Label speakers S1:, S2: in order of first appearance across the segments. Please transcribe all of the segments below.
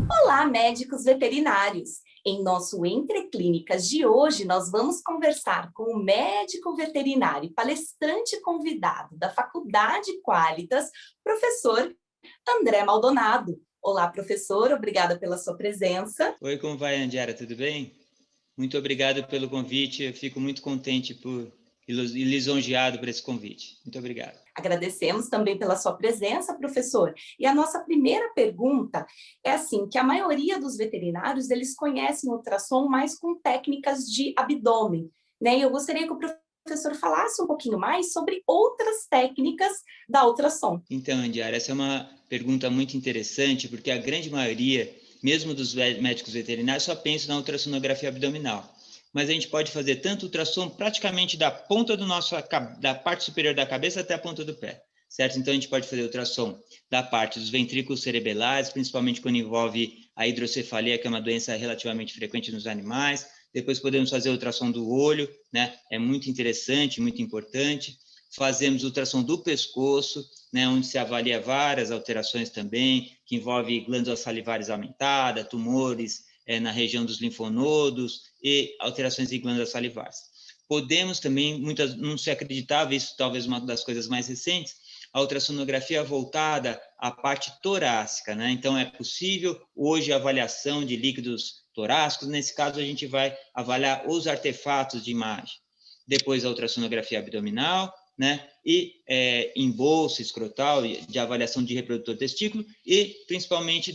S1: Olá, médicos veterinários! Em nosso Entre Clínicas de hoje, nós vamos conversar com o médico veterinário e palestrante convidado da Faculdade Qualitas, professor André Maldonado. Olá, professor, obrigada pela sua presença.
S2: Oi, como vai, Andiara? Tudo bem? Muito obrigado pelo convite. Eu fico muito contente e lisonjeado por esse convite. Muito obrigado.
S1: Agradecemos também pela sua presença, professor. E a nossa primeira pergunta é assim, que a maioria dos veterinários, eles conhecem o ultrassom mais com técnicas de abdômen, né? E eu gostaria que o professor falasse um pouquinho mais sobre outras técnicas da ultrassom.
S2: Então, Andiara, essa é uma pergunta muito interessante, porque a grande maioria, mesmo dos médicos veterinários, só pensa na ultrassonografia abdominal. Mas a gente pode fazer tanto ultrassom praticamente da ponta da parte superior da cabeça até a ponta do pé, certo? Então a gente pode fazer ultrassom da parte dos ventrículos cerebelares, principalmente quando envolve a hidrocefalia, que é uma doença relativamente frequente nos animais. Depois podemos fazer ultrassom do olho, né? É muito interessante, muito importante. Fazemos ultrassom do pescoço, né, onde se avalia várias alterações também, que envolve glândulas salivares aumentadas, tumores na região dos linfonodos e alterações de glândulas salivares. Podemos também, não se acreditava, isso talvez uma das coisas mais recentes, a ultrassonografia voltada à parte torácica, né? Então, é possível hoje a avaliação de líquidos torácicos, nesse caso a gente vai avaliar os artefatos de imagem. Depois a ultrassonografia abdominal, né? E em bolsa escrotal, de avaliação de reprodutor testículo, e principalmente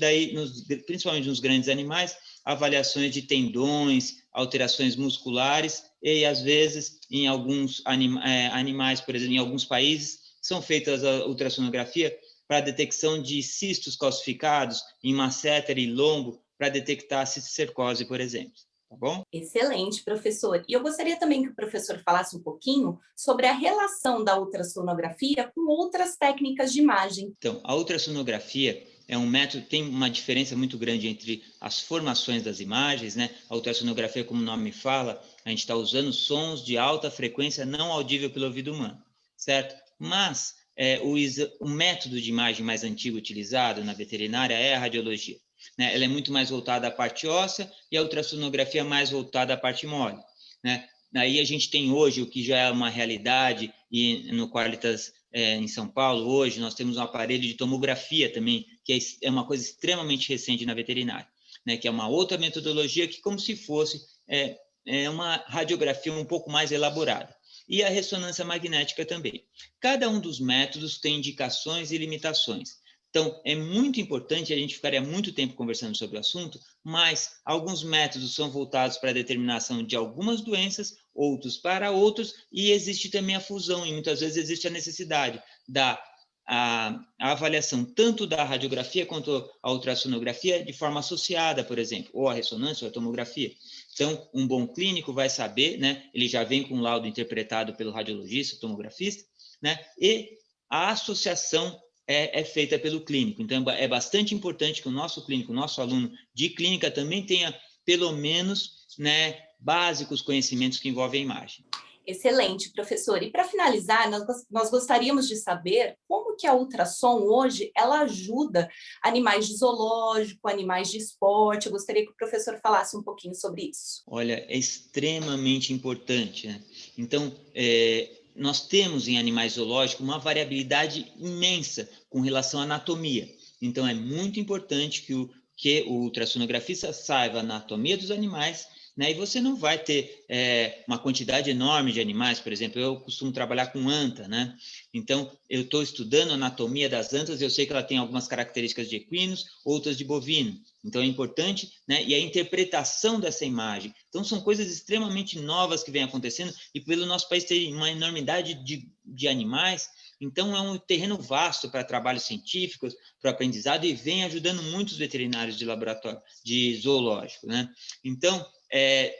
S2: principalmente nos grandes animais, avaliações de tendões, alterações musculares, e às vezes em alguns animais, por exemplo, em alguns países, são feitas a ultrassonografia para detecção de cistos calcificados em masseter e lombo, para detectar cisticercose, por exemplo. Tá bom?
S1: Excelente, professor. E eu gostaria também que o professor falasse um pouquinho sobre a relação da ultrassonografia com outras técnicas de imagem.
S2: Então, a ultrassonografia é um método, tem uma diferença muito grande entre as formações das imagens, né? A ultrassonografia, como o nome fala, a gente está usando sons de alta frequência não audível pelo ouvido humano, certo? Mas o método de imagem mais antigo utilizado na veterinária é a radiologia, né? Ela é muito mais voltada à parte óssea e a ultrassonografia mais voltada à parte mole, né? Aí a gente tem hoje o que já é uma realidade, e no Qualitas em São Paulo, hoje, nós temos um aparelho de tomografia também, que é uma coisa extremamente recente na veterinária, né? Que é uma outra metodologia que, como se fosse uma radiografia um pouco mais elaborada. E a ressonância magnética também. Cada um dos métodos tem indicações e limitações. Então, é muito importante, a gente ficaria muito tempo conversando sobre o assunto, mas alguns métodos são voltados para a determinação de algumas doenças, outros para outros, e existe também a fusão, e muitas vezes existe a necessidade a avaliação tanto da radiografia quanto a ultrassonografia de forma associada, por exemplo, ou a ressonância ou a tomografia. Então, um bom clínico vai saber, né, ele já vem com um laudo interpretado pelo radiologista, tomografista, né, e a associação é feita pelo clínico. Então, é bastante importante que o nosso clínico, o nosso aluno de clínica também tenha, pelo menos, né, básicos conhecimentos que envolvem a imagem.
S1: Excelente, professor. E para finalizar, nós gostaríamos de saber como que a ultrassom hoje, ela ajuda animais de zoológico, animais de esporte. Eu gostaria que o professor falasse um pouquinho sobre isso.
S2: Olha, é extremamente importante, né? Então, nós temos em animais zoológicos uma variabilidade imensa com relação à anatomia. Então, é muito importante que o ultrassonografista saiba a anatomia dos animais, né? E você não vai ter uma quantidade enorme de animais, por exemplo, eu costumo trabalhar com anta, né? Então, eu estou estudando a anatomia das antas, eu sei que ela tem algumas características de equinos, outras de bovino. Então, é importante, né? E a interpretação dessa imagem. Então, são coisas extremamente novas que vêm acontecendo, e pelo nosso país ter uma enormidade de animais, então é um terreno vasto para trabalhos científicos, para aprendizado, e vem ajudando muitos veterinários de laboratório, de zoológico, né? Então,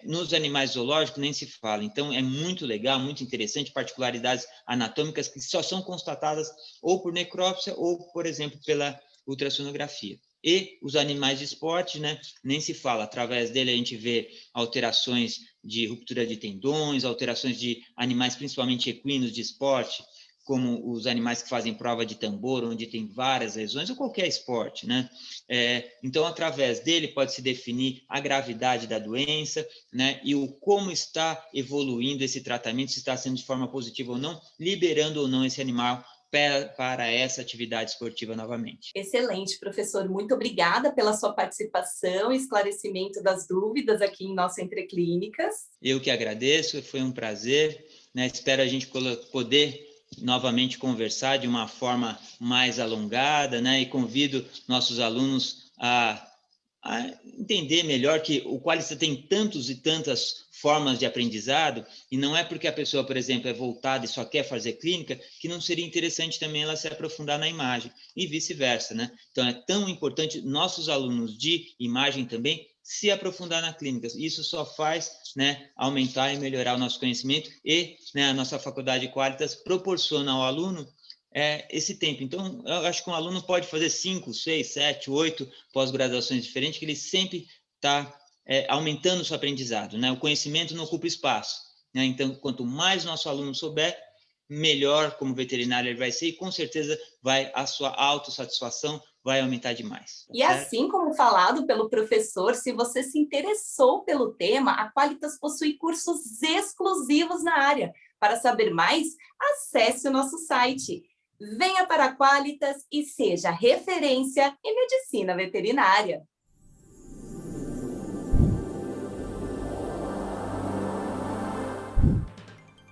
S2: nos animais zoológicos nem se fala. Então, é muito legal, muito interessante, particularidades anatômicas que só são constatadas ou por necrópsia ou, por exemplo, pela ultrassonografia. E os animais de esporte, né, nem se fala. Através dele a gente vê alterações de ruptura de tendões, alterações de animais, principalmente equinos de esporte, como os animais que fazem prova de tambor, onde tem várias lesões, ou qualquer esporte, né? Então, através dele, pode-se definir a gravidade da doença, né? E como está evoluindo esse tratamento, se está sendo de forma positiva ou não, liberando ou não esse animal para essa atividade esportiva novamente.
S1: Excelente, professor. Muito obrigada pela sua participação e esclarecimento das dúvidas aqui em nossa Entre Clínicas.
S2: Eu que agradeço, foi um prazer, né? Espero a gente poder novamente conversar de uma forma mais alongada, né? E convido nossos alunos a entender melhor que o Qualista tem tantos e tantas formas de aprendizado, e não é porque a pessoa, por exemplo, é voltada e só quer fazer clínica, que não seria interessante também ela se aprofundar na imagem, e vice-versa, né? Então, é tão importante nossos alunos de imagem também se aprofundar na clínica. Isso só faz, né, aumentar e melhorar o nosso conhecimento, e, né, a nossa faculdade Qualitas proporciona ao aluno esse tempo. Então, eu acho que um aluno pode fazer 5, 6, 7, 8 pós-graduações diferentes, que ele sempre está aumentando o seu aprendizado, né? O conhecimento não ocupa espaço, né? Então, quanto mais nosso aluno souber, melhor como veterinário ele vai ser, e com certeza a sua autossatisfação vai aumentar demais.
S1: E assim como falado pelo professor, se você se interessou pelo tema, a Qualitas possui cursos exclusivos na área. Para saber mais, acesse o nosso site. Venha para a Qualitas e seja referência em medicina veterinária.